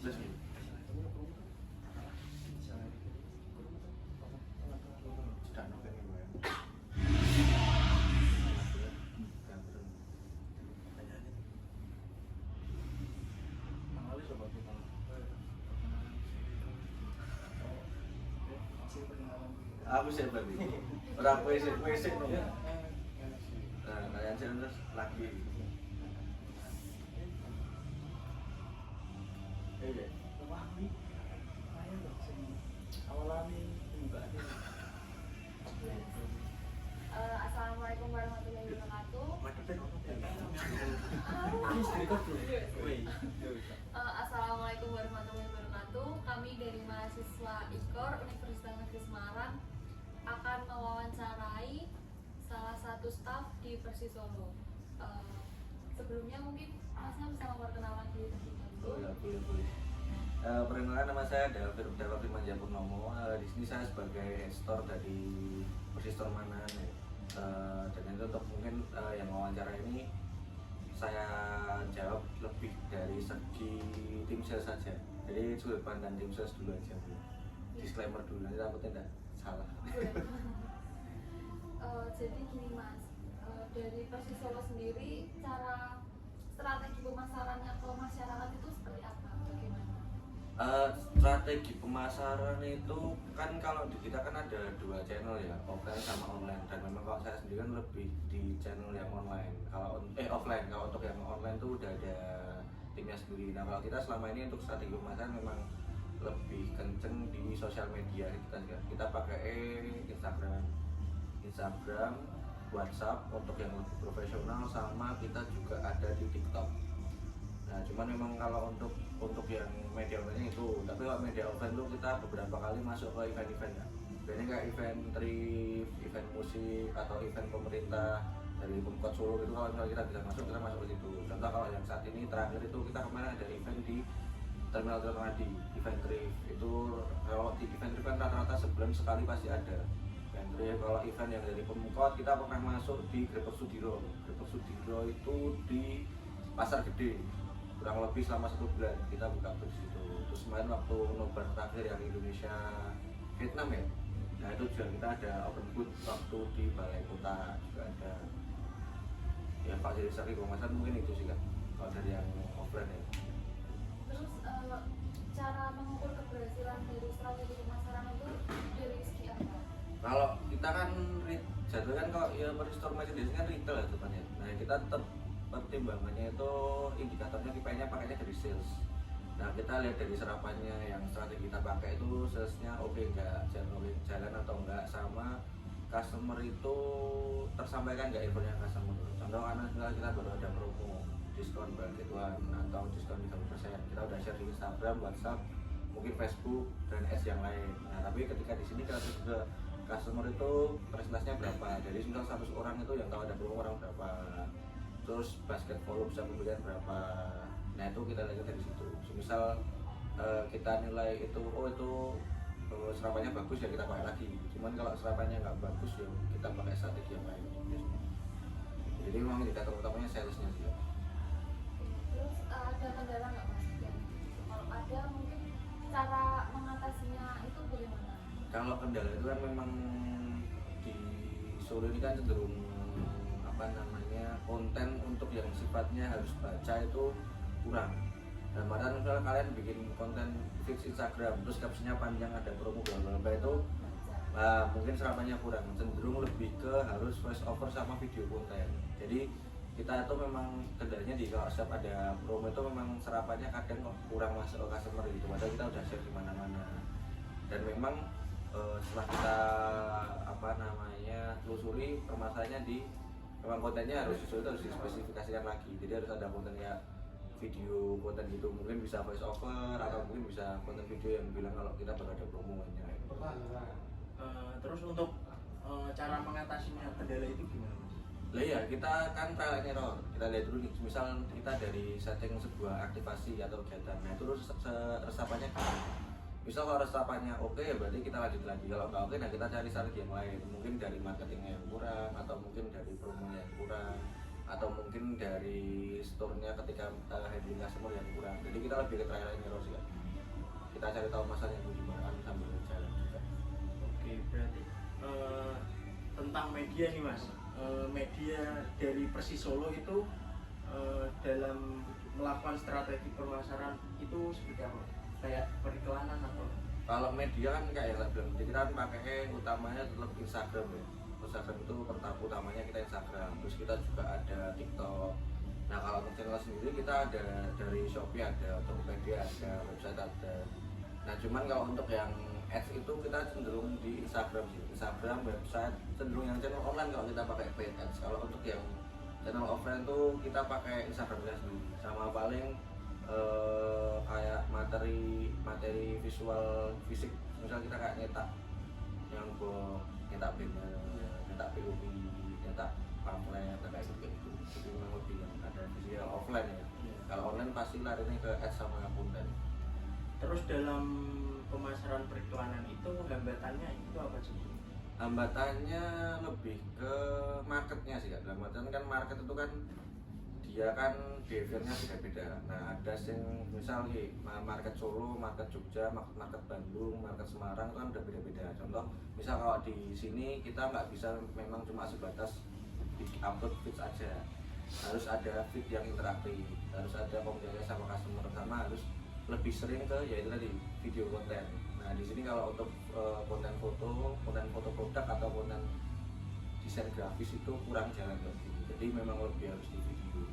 Plus nih. Sudah nongkrong nih, Bang. Aku sih berarti. Orang puisi nih. Nah, kalian sih terus lagi. Iya. Assalamualaikum warahmatullahi wabarakatuh. Assalamualaikum warahmatullahi wabarakatuh. Kami dari mahasiswa IKOR Universitas Negeri Semarang akan mewawancarai salah satu staf di Persis Solo. Sebelumnya mungkin Masnya bisa memperkenalkan diri terlebih dahulu. Oh ya, boleh. Perkenalkan, nama saya Dawa Firman Purnomo. Di sini saya sebagai store dari Persistor Manan. Dan itu untuk mungkin yang wawancara ini saya jawab lebih dari segi tim sales saja. Jadi sudut pandang tim sales dulu aja, Bu. Disclaimer dulu, nanti takutnya tidak salah. Jadi gini Mas, dari Persis Solo sendiri cara strategi pemasarannya ke masyarakat itu seperti apa? Bagaimana? Strategi pemasaran itu kan kalau di kita kan ada dua channel ya, offline sama online. Dan memang kalau saya sendiri kan lebih di channel yang online. Kalau offline, kalau untuk yang online tuh udah ada timnya sendiri. Nah kalau kita selama ini untuk strategi pemasaran memang lebih kenceng di sosial media kita pakai Instagram, WhatsApp untuk yang lebih profesional, sama kita juga ada di TikTok. Nah, cuman memang kalau untuk yang media online itu, tapi kalau media offline itu kita beberapa kali masuk ke event-event ya. Biasanya kayak event trip, event musik atau event pemerintah dari Pemkot Solo gitu. Kalau misalnya kita bisa masuk, kita masuk ke situ. Contoh kalau yang saat ini terakhir itu kita kemarin ada event di Terminal Tirtonadi, event trip. Itu kalau di event trip kan rata-rata sebulan sekali pasti ada. Event trip, kalau event yang dari Pemkot kita pernah masuk di Grepek Sudiro. Grepek Sudiro itu di Pasar Gede. Kurang lebih selama 1 bulan kita buka booth di situ. Terus kemarin waktu nobar terakhir yang Indonesia Vietnam ya, nah itu juga kita ada open booth waktu di Balai Kota juga ada. Ya fasilitas pemasaran mungkin itu sih kan kalau dari yang offline ya. Terus cara mengukur keberhasilan dari strategi pemasaran itu dari segi apa? Kalau kita kan jatuh kan kalau ya store merchandise kan retail ya depannya. Nah kita tetap pertimbangannya itu indikatornya KPI-nya pakainya dari sales. Nah kita lihat dari serapannya yang strategi kita pakai itu salesnya oke enggak, jalan atau enggak, sama customer itu tersampaikan enggak infonya customer. Contoh karena kita baru ada promo diskon budget one atau diskon 30%, kita udah share di Instagram, WhatsApp, mungkin Facebook dan S yang lain. Nah tapi ketika di sini kita juga customer itu presentasinya berapa, jadi misal 100 orang itu yang tahu ada promo orang berapa, terus basket volume bisa pembelian berapa. Nah itu kita lihat dari situ. Misal kita nilai itu serapannya bagus ya kita pakai lagi. Cuman kalau serapannya nggak bagus ya kita pakai strategi yang lain. Jadi memang indikator utamanya salesnya sih. Terus ada kendala nggak Mas? Kalau ada mungkin cara mengatasinya itu bagaimana? Kalau kendala itu kan memang di Solo ini kan cenderung konten untuk yang sifatnya harus baca itu kurang. Dan padahal misalnya kalian bikin konten fix Instagram terus captionnya panjang ada promo bla itu mungkin serapannya kurang, cenderung lebih ke harus voice over sama video konten. Jadi kita itu memang kendalanya di kalau setiap ada promo itu memang serapannya kadang kurang masuk ke customer gitu, padahal kita udah share di mana-mana. Dan memang setelah kita telusuri permasalahannya di memang kontennya harus dispesifikasikan lagi. Jadi harus ada kontennya video konten gitu, mungkin bisa voice over atau mungkin bisa konten video yang bilang kalau kita baru ada promonya. Terus untuk cara mengatasinya kendala itu gimana? Lah ya kita kan trial and error. Kita lihat dulu nih, misal kita dari setting sebuah aktivasi atau kegiatan, nah itu resapannya gimana? Misal kalau resapannya oke ya berarti kita lanjut lagi. Kalau nggak oke, nah kita cari strategi yang lain. Mungkin dari marketingnya yang kurang, atau mungkin dari promonya yang kurang, atau mungkin dari store-nya ketika handling customer yang kurang. Jadi kita lebih ke trial and error sih kan. kita cari tahu masanya itu gimana sambil jalan juga. Oke, berarti tentang media nih Mas. Media dari Persis Solo itu dalam melakukan strategi pemasaran itu seperti apa? Kayak periklanan atau? Kalau media kan kayak yang bilang, kita kan pakai utamanya tetap Instagram ya. Instagram itu utamanya kita Instagram, terus kita juga ada TikTok. Nah kalau untuk channel sendiri kita ada dari Shopee, ada Tokopedia, ada website ada. Nah cuman kalau untuk yang ads itu kita cenderung di Instagram sih, Instagram, website, cenderung yang channel online kalau kita pakai paid ads. Kalau untuk yang channel offline tuh kita pakai Instagramnya sendiri, sama paling kayak materi visual fisik, misal kita kayak nyetak yang nyetak banner, nyetak POP, nyetak pamflet, kayak gitu. Itu memang lebih yang ada visual offline ya. Kalau online pasti larinya ke ads sama konten. Terus dalam pemasaran periklanan itu hambatannya itu apa sih? Hambatannya lebih ke marketnya sih, dalam artian kan market itu kan dia kan behaviornya beda-beda. Nah ada yang misal nih market Solo, market Jogja, market Bandung, market Semarang itu kan udah beda-beda. Contoh misal kalau di sini kita nggak bisa memang cuma sebatas upload feeds aja, harus ada feed yang interaktif, harus ada komunikasi sama customer, sama harus lebih sering ke yaitu tadi video konten. Nah di sini kalau untuk konten foto produk atau konten desain grafis itu kurang jalan lagi. Jadi memang lebih harus di video.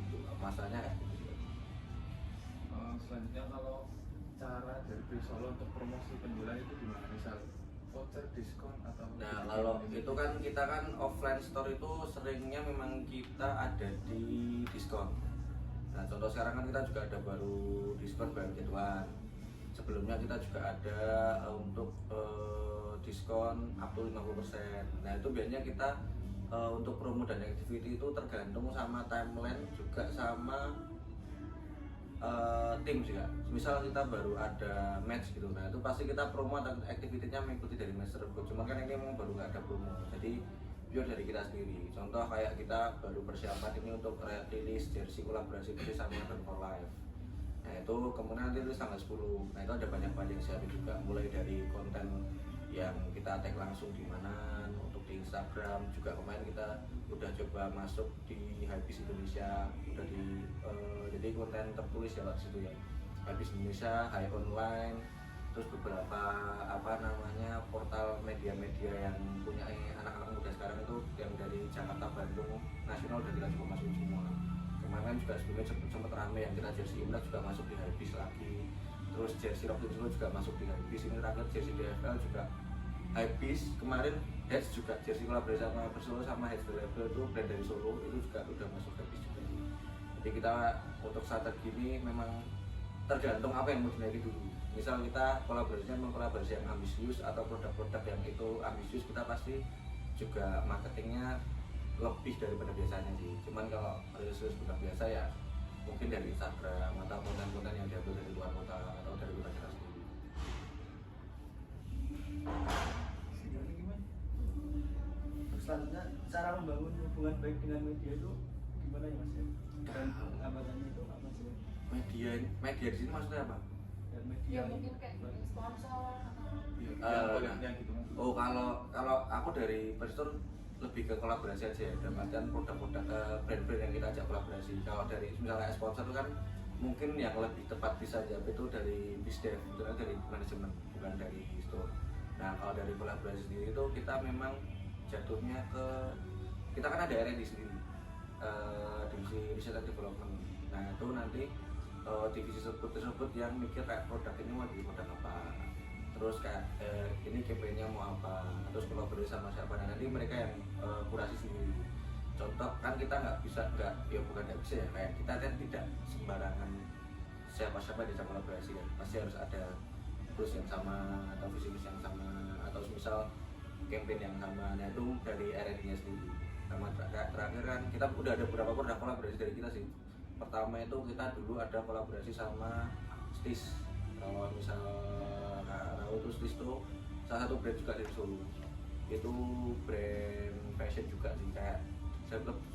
Itu masanya kayak gitu sih. Selanjutnya kalau cara dari Persis Solo untuk promosi penjualan itu gimana? Misal voucher, diskon atau? Nah kalau itu kan kita kan offline store itu seringnya memang kita ada di diskon. Nah contoh sekarang kan kita juga ada baru diskon barang jadwal. Sebelumnya kita juga ada untuk diskon up to 50%. Nah itu biasanya kita untuk promo dan activity itu tergantung sama timeline juga sama tim juga. Misal kita baru ada match gitu, nah itu pasti kita promo atau activity-nya mengikuti dari match tersebut. Cuma kan ini memang baru nggak ada promo, jadi pure dari kita sendiri. Contoh kayak kita baru persiapan ini untuk rilis jersey kolaborasi Persis sama Run for Life. Nah itu kemudian nanti rilis tanggal 10. Nah itu ada banyak siapin juga, mulai dari konten yang kita tag langsung di mana, untuk di Instagram juga kemarin kita udah coba masuk di Hypebeast Indonesia, udah jadi konten tertulis ya Pak situ ya, Hypebeast Indonesia, High Online, terus beberapa portal media-media yang punya anak-anak muda sekarang itu yang dari Jakarta, Bandung, nasional udah kita coba masukin semua. Kemarin juga sebelumnya sempat rame yang kita jersey Imlek juga masuk di Hypebeast lagi, terus jersey Rock Solo juga masuk di Hypebeast, ini terakhir jersey DFL juga Hypebeast, kemarin Heads juga jersey kolaborasi sama Persis Solo sama Heads The Label itu brand dari Solo itu juga udah masuk Hypebeast juga. Jadi kita untuk strategi ini memang tergantung apa yang mau dinaiki dulu. Misal kita kolaborasinya memang kolaborasi yang ambisius atau produk-produk yang itu ambisius, kita pasti juga marketingnya lebih daripada biasanya sih. Cuman kalau rilis produk biasa ya mungkin dari Instagram atau konten-konten yang diambil dari luar kota atau dari luar kita sendiri. Selanjutnya cara membangun hubungan baik dengan media itu gimana ya Mas ya? Dan hambatannya itu apa sih? Media di sini maksudnya apa? Dan Ya media mungkin kayak sponsor atau Oh kalau aku dari Persis Store lebih ke kolaborasi aja ya, dalam artian produk-produk brand-brand yang kita ajak kolaborasi. Kalau dari misalnya sponsor itu kan mungkin yang lebih tepat bisa jawab itu dari bisdev, itu kan dari manajemen, bukan dari store. Nah kalau dari kolaborasi sendiri itu kita memang jatuhnya ke, kita kan ada R&D sendiri, divisi research and development. Nah itu nanti divisi tersebut yang mikir kayak produk ini mau jadi produk apa, terus kayak ini campaign-nya mau apa, terus kolaborasi sama siapa. Nah nanti mereka yang kurasi sendiri. Contoh kan kita nggak bisa ya, kayak kita kan tidak sembarangan siapa-siapa diajak kolaborasi ya, pasti harus ada terus yang sama atau visi misi yang sama atau misal campaign yang sama. Nah itu dari R&D-nya sendiri. Sama terakhir kan kita udah ada beberapa produk kolaborasi dari kita sih. Pertama itu kita dulu ada kolaborasi sama Stis. Kalau misal Raul itu Stis itu salah satu brand juga dari Solo. Itu brand fashion juga sih, kayak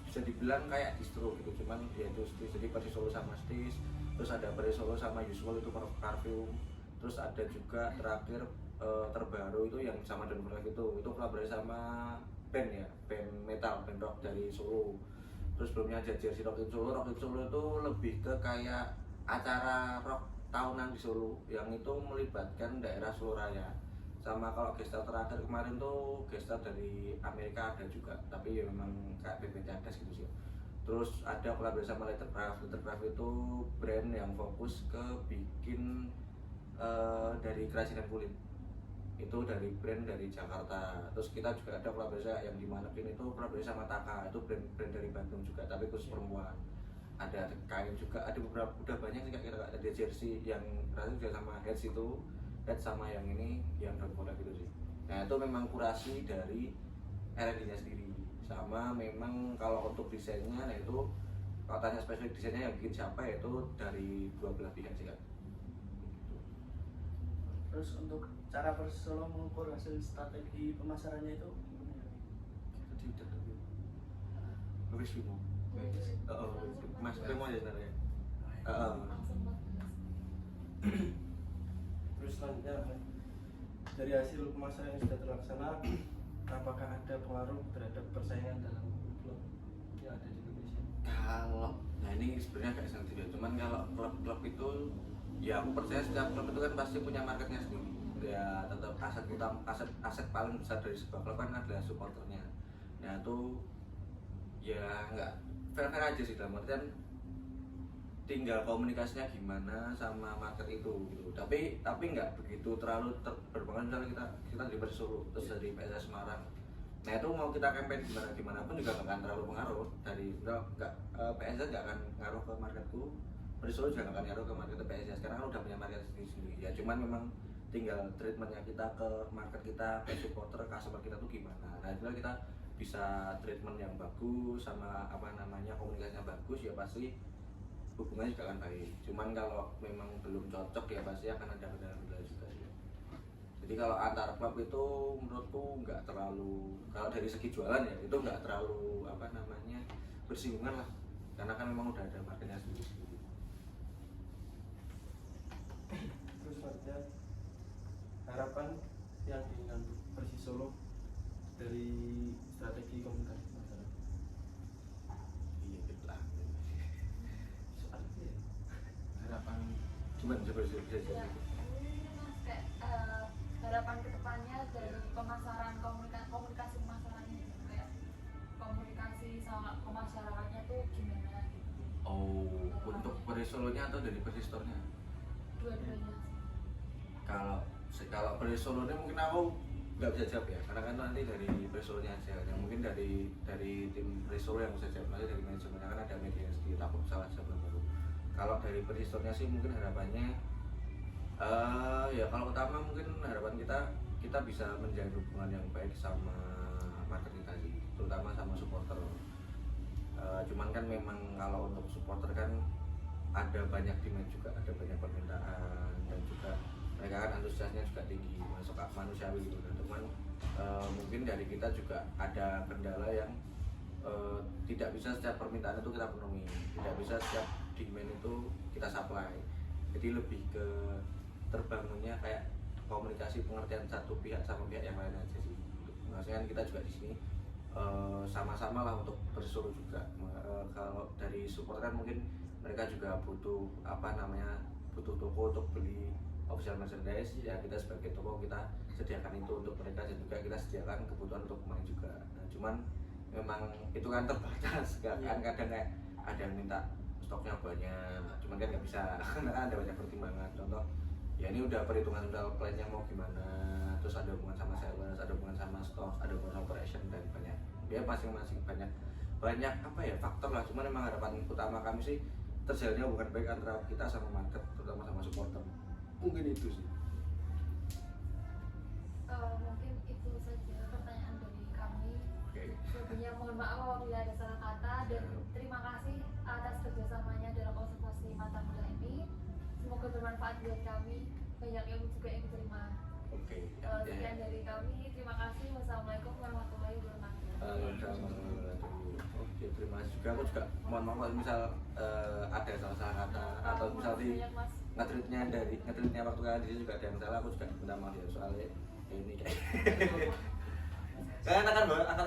bisa dibilang kayak distro gitu, cuman ya itu Stis. Jadi Persis Solo sama Stis, terus ada Persis Solo sama Usual itu parfum. Terus ada juga terakhir terbaru itu yang sama Don Flake itu kolaborasi sama band ya, band metal, band rock dari Solo. Terus sebelumnya ada Jersey Rock in Solo. Rock in Solo itu lebih ke kayak acara rock tahunan di Solo yang itu melibatkan daerah Solo Raya. Sama kalau gestar terakhir kemarin tuh gestar dari Amerika ada juga, tapi ya memang kayak band cadas gitu sih. Terus ada kolaborasi sama Lettercraft. Lettercraft itu brand yang fokus ke bikin dari kerajinan kulit, itu dari brand dari Jakarta. Terus kita juga ada kolaborasi yang di Manekin itu kolaborasi sama Taka, itu brand dari Bandung juga tapi khusus perempuan. Ada kain juga, ada beberapa, udah banyak sih kira-kira. Ada jersey yang rasanya juga sama Heads itu, Heads sama yang ini yang Don Flake gitu sih. Nah itu memang kurasi dari R&D nya sendiri. Sama memang kalau untuk desainnya, nah itu kalau tanya spesifik desainnya yang bikin siapa, yaitu dari dua belah pihak sih kan. Terus untuk cara Persis Solo mengukur hasil strategi pemasarannya itu gimana ya? Itu tidak tahu. Habis bingung. Mas Primo aja sebenarnya. Langsung banget. Terus selanjutnya dari hasil pemasaran yang sudah terlaksana, apakah ada pengaruh terhadap persaingan dalam klub yang ada di Indonesia? Kalau, nah ini sebenarnya agak sensitif ya. Cuman kalau klub-klub itu, ya aku percaya setiap klub itu kan pasti punya marketnya sendiri. Ya tetap aset paling besar dari sebuah klub kan adalah supporternya. Nah itu ya nggak fair aja sih, dalam artian tinggal komunikasinya gimana sama market itu gitu. Tapi nggak begitu terlalu berpengaruh. Misalnya kita dari Persis Solo terus dari PSS Semarang, nah itu mau kita campaign gimana pun juga nggak akan terlalu pengaruh. Dari nggak PSS nggak akan ngaruh ke marketku, Persis Solo juga nggak akan ngaruh ke market PSS karena kan udah punya market sendiri. Ya cuman memang tinggal treatmentnya kita ke market kita, ke supporter, customer kita tuh gimana. Nah itu kita bisa treatment yang bagus sama apa namanya komunikasinya bagus, ya pasti hubungannya juga akan baik. Cuman kalau memang belum cocok ya pasti akan ada kendala-kendala juga sih. Jadi kalau antar klub itu menurutku nggak terlalu, kalau dari segi jualan ya itu nggak terlalu apa namanya bersinggungan lah, karena kan memang udah ada marketnya sendiri. Terus selanjutnya harapan yang diinginkan Persis Solo dari strategi komunikasi masyarakat. Iya betul. Soalnya Harapan Gimana coba bisa Ya, ini mas kayak harapan kedepannya dari pemasaran komunikasi pemasarannya gitu, kayak komunikasi sama pemasyarakatnya tuh gimana gitu. Oh, untuk Persis Solonya atau dari Persis Store-nya? Dua-duanya. Kalau Persis Solonya mungkin aku nggak bisa jawab ya, karena kan nanti dari Persis Solonya aja. Yang mungkin dari tim Persis Solo yang bisa jawab, nanti dari manajemennya kan ada media sendiri, takut salah jawab baru. Kalau dari Persis Store-nya sih mungkin harapannya ya kalau utama mungkin harapan kita bisa menjalin hubungan yang baik sama market kita sih, terutama sama supporter. Cuman kan memang kalau untuk supporter kan ada banyak demand juga, ada banyak permintaan, dan juga mereka kan antusiasnya juga tinggi, masuk manusiawi gitu. Dan cuman mungkin dari kita juga ada kendala yang tidak bisa setiap permintaan itu kita penuhi, tidak bisa setiap demand itu kita supply. Jadi lebih ke terbangunnya kayak komunikasi pengertian satu pihak sama pihak yang lain aja sih. Maksudnya kan kita juga di sini sama-sama lah untuk Persis Solo juga. Kalau dari support kan mungkin mereka juga butuh butuh toko untuk beli official merchandise, ya kita sebagai toko kita sediakan itu untuk mereka, dan juga kita sediakan kebutuhan untuk pemain juga. Nah, cuman memang itu kan terbatas, kan kadang kayak ada yang minta stoknya banyak, cuman kan nggak bisa karena ada banyak pertimbangan. Contoh ya ini udah perhitungan udah plannya mau gimana, terus ada hubungan sama sales, ada hubungan sama stok, ada hubungan sama operation, dan banyak ya masing-masing banyak apa ya faktor lah. Cuman memang harapan utama kami sih terjalinnya hubungan baik antara kita sama market, terutama sama supporter. Mungkin itu sih. Mungkin itu saja pertanyaan dari kami. Oke. Sebelumnya mohon maaf apabila ada salah kata, dan terima kasih atas kerjasamanya dalam observasi mata kuliah ini. Semoga bermanfaat buat kami, banyak ilmu juga yang diterima. Oke. Sekian dari kami, terima kasih. Wassalamualaikum warahmatullahi wabarakatuh. Oke, terima kasih juga. Aku juga mohon maaf kalau misal ada salah kata atau misal di Banyak, Mas. ngetritnya waktu kali juga ada yang salah, aku juga minta maaf ya soalnya ini kayak saya angkatan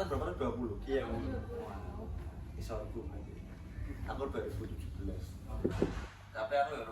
berapa? 20. Iya. Wow. Iso aku 2017. Tapi aku ya